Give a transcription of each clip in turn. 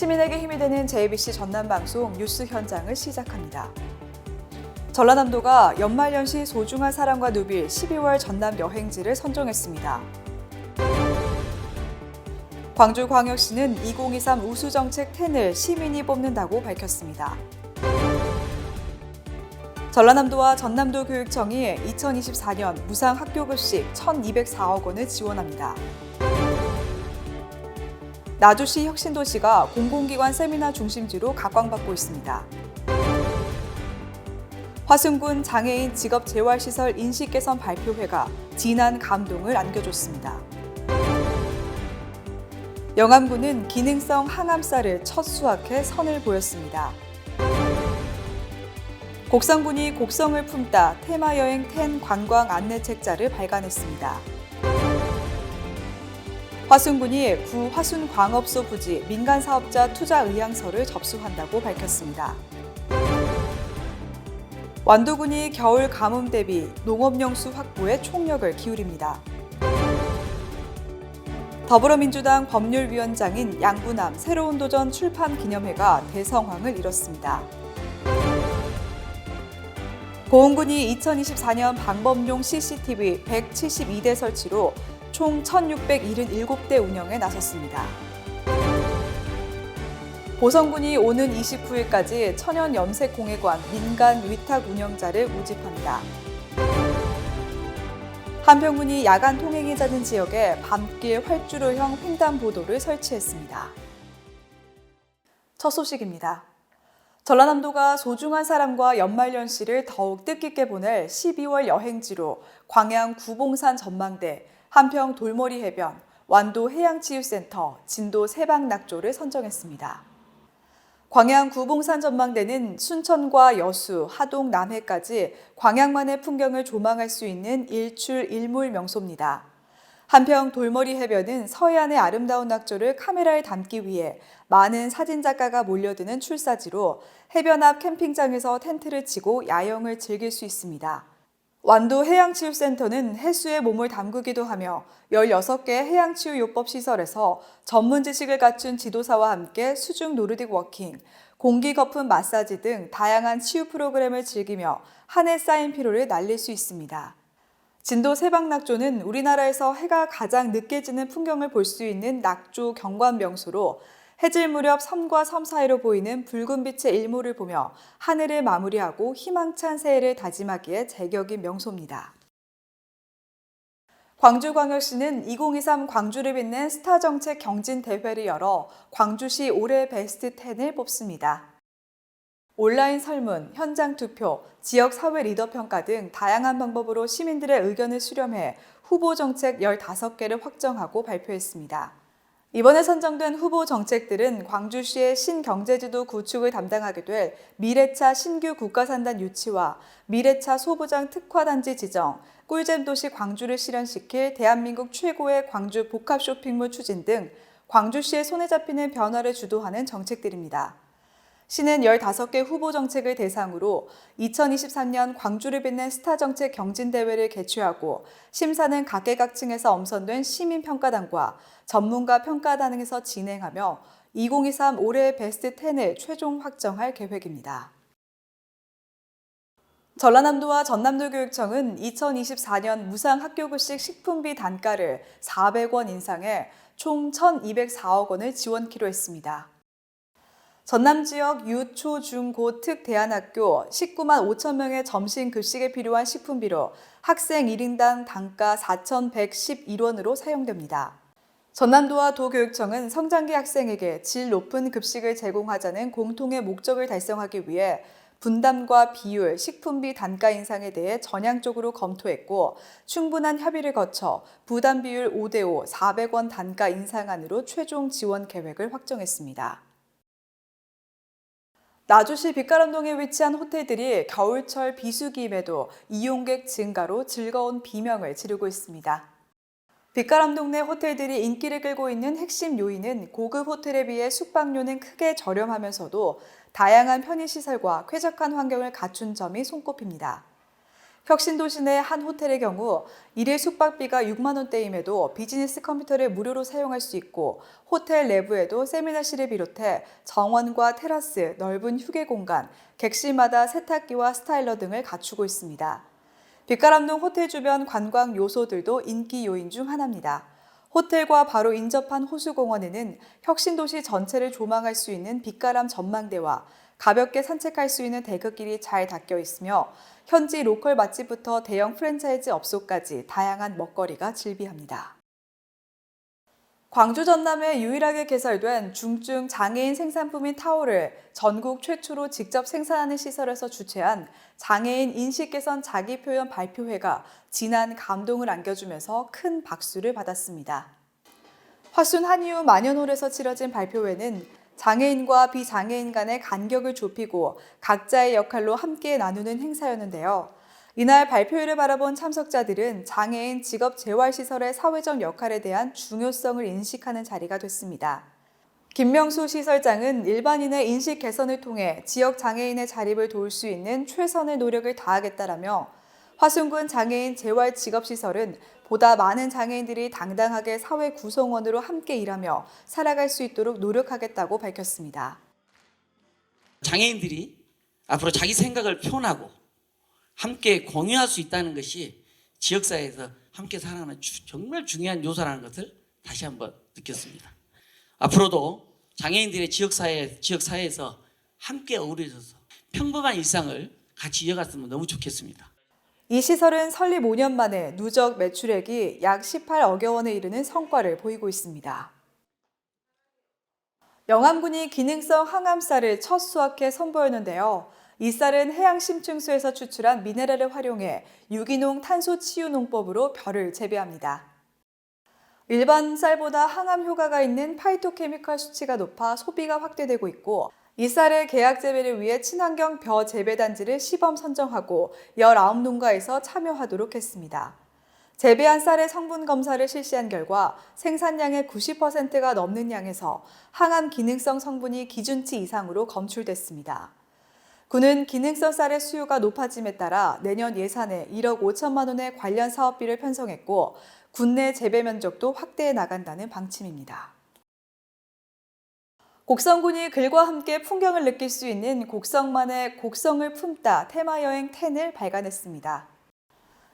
시민에게 힘이 되는 JBC 전남방송 뉴스 현장을 시작합니다. 전라남도가 연말연시 소중한 사람과 누빌 12월 전남 여행지를 선정했습니다. 광주광역시는 2023 우수정책 10을 시민이 뽑는다고 밝혔습니다. 전라남도와 전남도 교육청이 2024년 무상학교급식 1,204억 원을 지원합니다. 나주시 혁신도시가 공공기관 세미나 중심지로 각광받고 있습니다. 화순군 장애인 직업재활시설 인식개선 발표회가 진한 감동을 안겨줬습니다. 영암군은 기능성 항암쌀을 첫 수확해 선을 보였습니다. 곡성군이 곡성을 품다 테마여행 10 관광 안내책자를 발간했습니다. 화순군이 구 화순광업소 부지 민간사업자 투자 의향서를 접수한다고 밝혔습니다. 완도군이 겨울 가뭄 대비 농업용수 확보에 총력을 기울입니다. 더불어민주당 법률위원장인 양부남 새로운 도전 출판 기념회가 대성황을 이뤘습니다. 고흥군이 2024년 방범용 CCTV 172대 설치로 총 1,677대 운영에 나섰습니다. 보성군이 오는 29일까지 천연염색공예관 민간 위탁 운영자를 모집합니다. 한평군이 야간 통행이 잦은 지역에 밤길 활주로형 횡단보도를 설치했습니다. 첫 소식입니다. 전라남도가 소중한 사람과 연말연시를 더욱 뜻깊게 보낼 12월 여행지로 광양 구봉산 전망대, 한평 돌머리 해변, 완도 해양치유센터, 진도 세방낙조를 선정했습니다. 광양 구봉산 전망대는 순천과 여수, 하동, 남해까지 광양만의 풍경을 조망할 수 있는 일출 일몰 명소입니다. 한평 돌머리 해변은 서해안의 아름다운 낙조를 카메라에 담기 위해 많은 사진작가가 몰려드는 출사지로 해변 앞 캠핑장에서 텐트를 치고 야영을 즐길 수 있습니다. 완도 해양치유센터는 해수에 몸을 담그기도 하며 16개 해양치유요법 시설에서 전문 지식을 갖춘 지도사와 함께 수중 노르딕 워킹, 공기 거품 마사지 등 다양한 치유 프로그램을 즐기며 한 해 쌓인 피로를 날릴 수 있습니다. 진도 세방낙조는 우리나라에서 해가 가장 늦게 지는 풍경을 볼 수 있는 낙조 경관 명소로 해질 무렵 섬과 섬 사이로 보이는 붉은 빛의 일몰을 보며 하늘을 마무리하고 희망찬 새해를 다짐하기에 제격인 명소입니다. 광주광역시는 2023 광주를 빛낸 스타정책 경진대회를 열어 광주시 올해 베스트 10을 뽑습니다. 온라인 설문, 현장 투표, 지역 사회 리더 평가 등 다양한 방법으로 시민들의 의견을 수렴해 후보 정책 15개를 확정하고 발표했습니다. 이번에 선정된 후보 정책들은 광주시의 신경제지도 구축을 담당하게 될 미래차 신규 국가산단 유치와 미래차 소부장 특화단지 지정, 꿀잼 도시 광주를 실현시킬 대한민국 최고의 광주 복합 쇼핑몰 추진 등 광주시의 손에 잡히는 변화를 주도하는 정책들입니다. 시는 15개 후보 정책을 대상으로 2023년 광주를 빛낸 스타정책 경진대회를 개최하고 심사는 각계각층에서 엄선된 시민평가단과 전문가 평가단에서 진행하며 2023 올해의 베스트 10을 최종 확정할 계획입니다. 전라남도와 전남도 교육청은 2024년 무상학교급식 식품비 단가를 400원 인상해 총 1,204억 원을 지원키로 했습니다. 전남 지역 유, 초, 중, 고 특대안학교 19만 5천 명의 점심 급식에 필요한 식품비로 학생 1인당 단가 4,111원으로 사용됩니다. 전남도와 도교육청은 성장기 학생에게 질 높은 급식을 제공하자는 공통의 목적을 달성하기 위해 분담과 비율, 식품비 단가 인상에 대해 전향적으로 검토했고 충분한 협의를 거쳐 부담 비율 5대5 400원 단가 인상안으로 최종 지원 계획을 확정했습니다. 나주시 빛가람동에 위치한 호텔들이 겨울철 비수기임에도 이용객 증가로 즐거운 비명을 지르고 있습니다. 빛가람동 내 호텔들이 인기를 끌고 있는 핵심 요인은 고급 호텔에 비해 숙박료는 크게 저렴하면서도 다양한 편의시설과 쾌적한 환경을 갖춘 점이 손꼽힙니다. 혁신도시 내 한 호텔의 경우 일일 숙박비가 6만 원대임에도 비즈니스 컴퓨터를 무료로 사용할 수 있고 호텔 내부에도 세미나실을 비롯해 정원과 테라스, 넓은 휴게 공간, 객실마다 세탁기와 스타일러 등을 갖추고 있습니다. 빛가람동 호텔 주변 관광 요소들도 인기 요인 중 하나입니다. 호텔과 바로 인접한 호수공원에는 혁신도시 전체를 조망할 수 있는 빛가람 전망대와 가볍게 산책할 수 있는 대극길이 잘 닦여 있으며 현지 로컬 맛집부터 대형 프랜차이즈 업소까지 다양한 먹거리가 즐비합니다. 광주 전남에 유일하게 개설된 중증 장애인 생산품인 타올을 전국 최초로 직접 생산하는 시설에서 주최한 장애인 인식 개선 자기 표현 발표회가 진한 감동을 안겨주면서 큰 박수를 받았습니다. 화순 한이후 만연홀에서 치러진 발표회는 장애인과 비장애인 간의 간격을 좁히고 각자의 역할로 함께 나누는 행사였는데요. 이날 발표회를 바라본 참석자들은 장애인 직업재활시설의 사회적 역할에 대한 중요성을 인식하는 자리가 됐습니다. 김명수 시설장은 일반인의 인식 개선을 통해 지역 장애인의 자립을 도울 수 있는 최선의 노력을 다하겠다라며 화순군 장애인 재활직업시설은 보다 많은 장애인들이 당당하게 사회 구성원으로 함께 일하며 살아갈 수 있도록 노력하겠다고 밝혔습니다. 장애인들이 앞으로 자기 생각을 표현하고 함께 공유할 수 있다는 것이 지역사회에서 함께 살아가는 정말 중요한 요소라는 것을 다시 한번 느꼈습니다. 앞으로도 장애인들의 지역사회에서 함께 어우러져서 평범한 일상을 같이 이어갔으면 너무 좋겠습니다. 이 시설은 설립 5년 만에 누적 매출액이 약 18억여 원에 이르는 성과를 보이고 있습니다. 영암군이 기능성 항암쌀을 첫 수확해 선보였는데요. 이 쌀은 해양심층수에서 추출한 미네랄을 활용해 유기농 탄소 치유 농법으로 벼를 재배합니다. 일반 쌀보다 항암 효과가 있는 파이토케미컬 수치가 높아 소비가 확대되고 있고 이 쌀의 계약 재배를 위해 친환경 벼 재배 단지를 시범 선정하고 19농가에서 참여하도록 했습니다. 재배한 쌀의 성분 검사를 실시한 결과 생산량의 90%가 넘는 양에서 항암 기능성 성분이 기준치 이상으로 검출됐습니다. 군은 기능성 쌀의 수요가 높아짐에 따라 내년 예산에 1억 5천만 원의 관련 사업비를 편성했고 군내 재배 면적도 확대해 나간다는 방침입니다. 곡성군이 글과 함께 풍경을 느낄 수 있는 곡성만의 곡성을 품다 테마여행 10을 발간했습니다.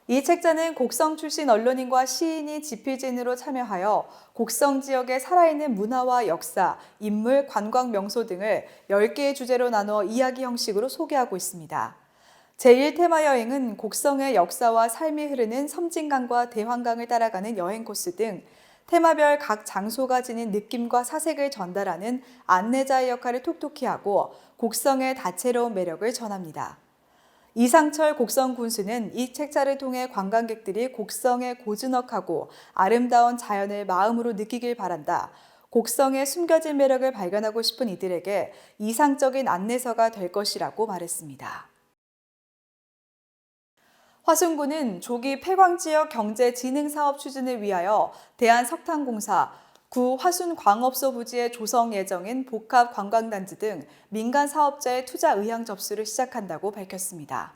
이 책자는 곡성 출신 언론인과 시인이 집필진으로 참여하여 곡성 지역의 살아있는 문화와 역사, 인물, 관광 명소 등을 10개의 주제로 나누어 이야기 형식으로 소개하고 있습니다. 제1테마 여행은 곡성의 역사와 삶이 흐르는 섬진강과 대환강을 따라가는 여행 코스 등 테마별 각 장소가 지닌 느낌과 사색을 전달하는 안내자의 역할을 톡톡히 하고 곡성의 다채로운 매력을 전합니다. 이상철 곡성 군수는 이 책자를 통해 관광객들이 곡성의 고즈넉하고 아름다운 자연을 마음으로 느끼길 바란다. 곡성의 숨겨진 매력을 발견하고 싶은 이들에게 이상적인 안내서가 될 것이라고 말했습니다. 화순군은 조기 폐광지역 경제진흥사업 추진을 위하여 대한석탄공사, 구 화순광업소 부지의 조성 예정인 복합관광단지 등 민간사업자의 투자 의향 접수를 시작한다고 밝혔습니다.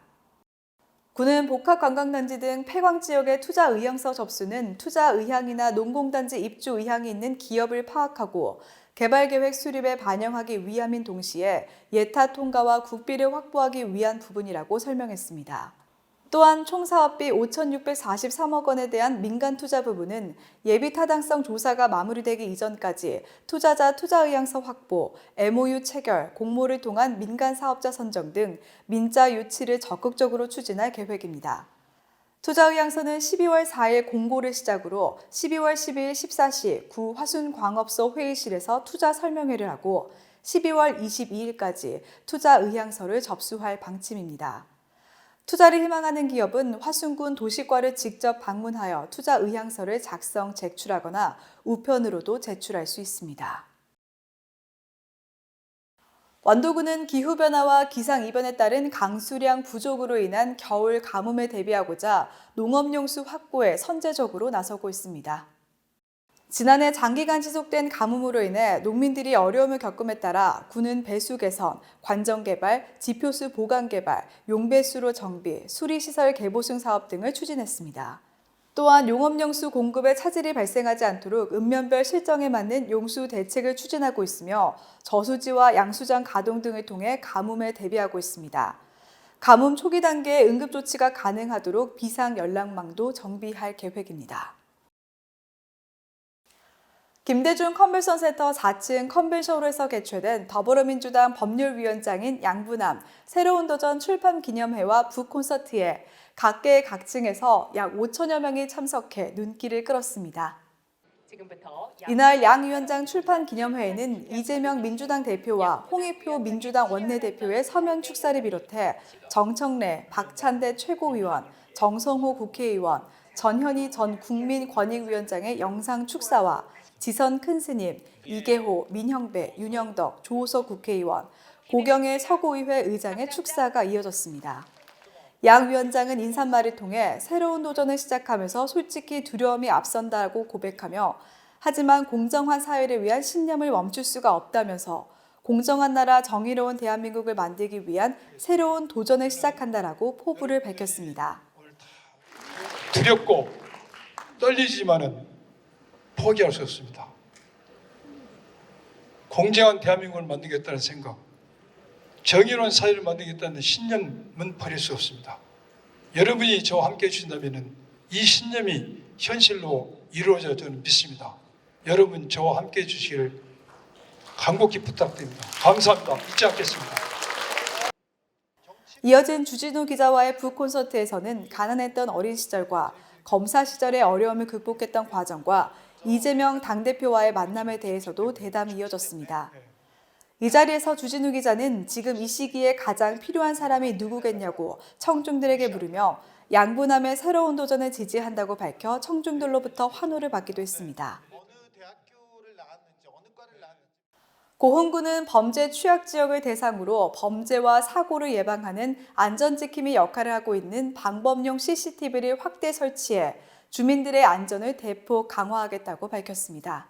군은 복합관광단지 등 폐광지역의 투자 의향서 접수는 투자 의향이나 농공단지 입주 의향이 있는 기업을 파악하고 개발계획 수립에 반영하기 위함인 동시에 예타 통과와 국비를 확보하기 위한 부분이라고 설명했습니다. 또한 총 사업비 5,643억 원에 대한 민간 투자 부분은 예비 타당성 조사가 마무리되기 이전까지 투자자 투자 의향서 확보, MOU 체결, 공모를 통한 민간 사업자 선정 등 민자 유치를 적극적으로 추진할 계획입니다. 투자 의향서는 12월 4일 공고를 시작으로 12월 12일 14시 구 화순광업소 회의실에서 투자 설명회를 하고 12월 22일까지 투자 의향서를 접수할 방침입니다. 투자를 희망하는 기업은 화순군 도시과를 직접 방문하여 투자 의향서를 작성, 제출하거나 우편으로도 제출할 수 있습니다. 완도군은 기후변화와 기상이변에 따른 강수량 부족으로 인한 겨울 가뭄에 대비하고자 농업용수 확보에 선제적으로 나서고 있습니다. 지난해 장기간 지속된 가뭄으로 인해 농민들이 어려움을 겪음에 따라 군은 배수 개선, 관정 개발, 지표수 보강 개발, 용배수로 정비, 수리시설 개보승 사업 등을 추진했습니다. 또한 용업용수 공급에 차질이 발생하지 않도록 읍면별 실정에 맞는 용수 대책을 추진하고 있으며 저수지와 양수장 가동 등을 통해 가뭄에 대비하고 있습니다. 가뭄 초기 단계에 응급조치가 가능하도록 비상연락망도 정비할 계획입니다. 김대중 컨벤션 센터 4층 컨벤션홀에서 개최된 더불어민주당 법률위원장인 양부남 새로운 도전 출판 기념회와 북콘서트에 각계 각층에서 약 5천여 명이 참석해 눈길을 끌었습니다. 이날 양 위원장 출판 기념회에는 이재명 민주당 대표와 홍익표 민주당 원내대표의 서면 축사를 비롯해 정청래, 박찬대 최고위원, 정성호 국회의원, 전현희 전 국민권익위원장의 영상 축사와 지선 큰스님, 이계호, 민형배, 윤영덕, 조호석 국회의원, 고경의 서구의회 의장의 축사가 이어졌습니다. 양 위원장은 인사말을 통해 새로운 도전을 시작하면서 솔직히 두려움이 앞선다고 고백하며 하지만 공정한 사회를 위한 신념을 멈출 수가 없다면서 공정한 나라 정의로운 대한민국을 만들기 위한 새로운 도전을 시작한다라고 포부를 밝혔습니다. 두렵고 떨리지만은 포기할 수 없습니다. 공정한 대한민국을 만들겠다는 생각, 정의로운 사회를 만들겠다는 신념은 버릴 수 없습니다. 여러분이 저와 함께 해주신다면 이 신념이 현실로 이루어져 저는 믿습니다. 여러분 저와 함께 해주시기를 간곡히 부탁드립니다. 감사합니다. 잊지 않겠습니다. 이어진 주진우 기자와의 북콘서트에서는 가난했던 어린 시절과 검사 시절의 어려움을 극복했던 과정과 이재명 당대표와의 만남에 대해서도 대담이 이어졌습니다. 이 자리에서 주진우 기자는 지금 이 시기에 가장 필요한 사람이 누구겠냐고 청중들에게 물으며 양부남의 새로운 도전을 지지한다고 밝혀 청중들로부터 환호를 받기도 했습니다. 고흥군은 범죄 취약 지역을 대상으로 범죄와 사고를 예방하는 안전지킴이 역할을 하고 있는 방범용 CCTV를 확대 설치해 주민들의 안전을 대폭 강화하겠다고 밝혔습니다.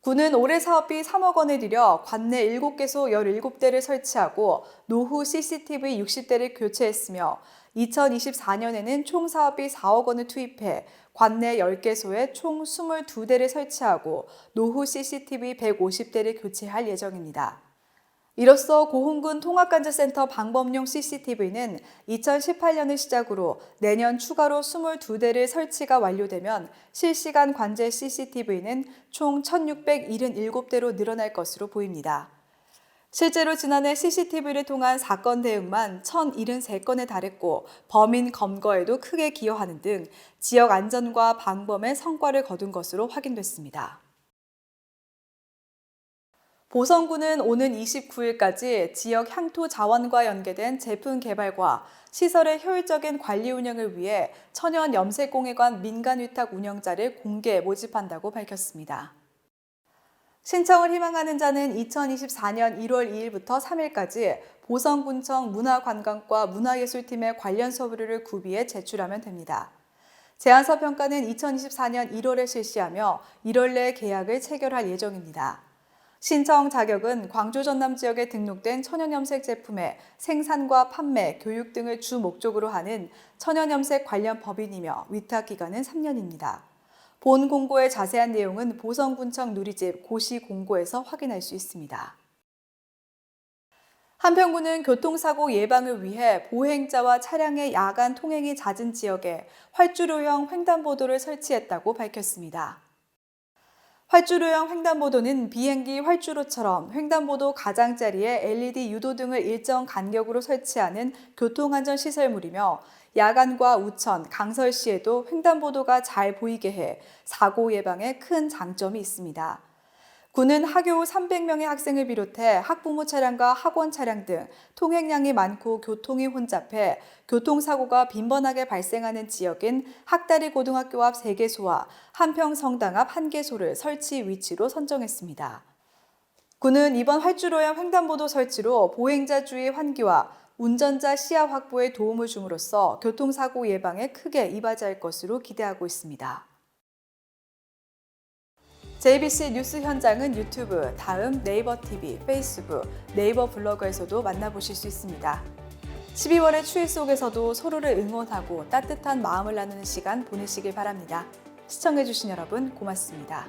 군은 올해 사업비 3억 원을 들여 관내 7개소 17대를 설치하고 노후 CCTV 60대를 교체했으며 2024년에는 총 사업비 4억 원을 투입해 관내 10개소에 총 22대를 설치하고 노후 CCTV 150대를 교체할 예정입니다. 이로써 고흥군 통합관제센터 방범용 CCTV는 2018년을 시작으로 내년 추가로 22대를 설치가 완료되면 실시간 관제 CCTV는 총 1,677대로 늘어날 것으로 보입니다. 실제로 지난해 CCTV를 통한 사건 대응만 1,073건에 달했고 범인 검거에도 크게 기여하는 등 지역 안전과 방범에 성과를 거둔 것으로 확인됐습니다. 보성군은 오는 29일까지 지역 향토 자원과 연계된 제품 개발과 시설의 효율적인 관리 운영을 위해 천연 염색공예관 민간위탁 운영자를 공개 모집한다고 밝혔습니다. 신청을 희망하는 자는 2024년 1월 2일부터 3일까지 보성군청 문화관광과 문화예술팀의 관련 서류를 구비해 제출하면 됩니다. 제안서 평가는 2024년 1월에 실시하며 1월 내에 계약을 체결할 예정입니다. 신청 자격은 광주 전남 지역에 등록된 천연염색 제품의 생산과 판매, 교육 등을 주 목적으로 하는 천연염색 관련 법인이며 위탁 기간은 3년입니다. 본 공고의 자세한 내용은 보성군청 누리집 고시 공고에서 확인할 수 있습니다. 한평군은 교통사고 예방을 위해 보행자와 차량의 야간 통행이 잦은 지역에 활주로형 횡단보도를 설치했다고 밝혔습니다. 활주로형 횡단보도는 비행기 활주로처럼 횡단보도 가장자리에 LED 유도등을 일정 간격으로 설치하는 교통안전시설물이며 야간과 우천, 강설 시에도 횡단보도가 잘 보이게 해 사고 예방에 큰 장점이 있습니다. 군은 하교 300명의 학생을 비롯해 학부모 차량과 학원 차량 등 통행량이 많고 교통이 혼잡해 교통사고가 빈번하게 발생하는 지역인 학다리 고등학교 앞 3개소와 한평성당 앞 1개소를 설치 위치로 선정했습니다. 군은 이번 활주로형 횡단보도 설치로 보행자 주의 환기와 운전자 시야 확보에 도움을 줌으로써 교통사고 예방에 크게 이바지할 것으로 기대하고 있습니다. JBC 뉴스 현장은 유튜브, 다음 네이버 TV, 페이스북, 네이버 블로그에서도 만나보실 수 있습니다. 12월의 추위 속에서도 서로를 응원하고 따뜻한 마음을 나누는 시간 보내시길 바랍니다. 시청해주신 여러분 고맙습니다.